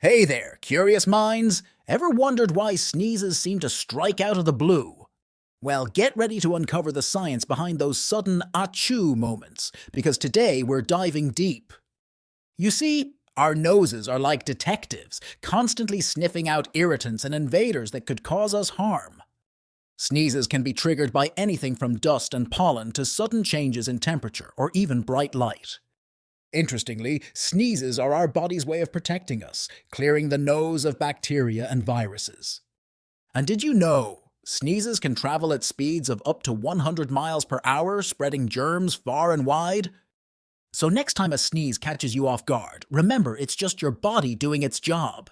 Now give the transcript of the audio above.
Hey there, curious minds! Ever wondered why sneezes seem to strike out of the blue? Well, get ready to uncover the science behind those sudden achoo moments, because today we're diving deep. You see, our noses are like detectives, constantly sniffing out irritants and invaders that could cause us harm. Sneezes can be triggered by anything from dust and pollen to sudden changes in temperature or even bright light. Interestingly, sneezes are our body's way of protecting us, clearing the nose of bacteria and viruses. And did you know sneezes can travel at speeds of up to 100 miles per hour, spreading germs far and wide? So next time a sneeze catches you off guard, remember it's just your body doing its job.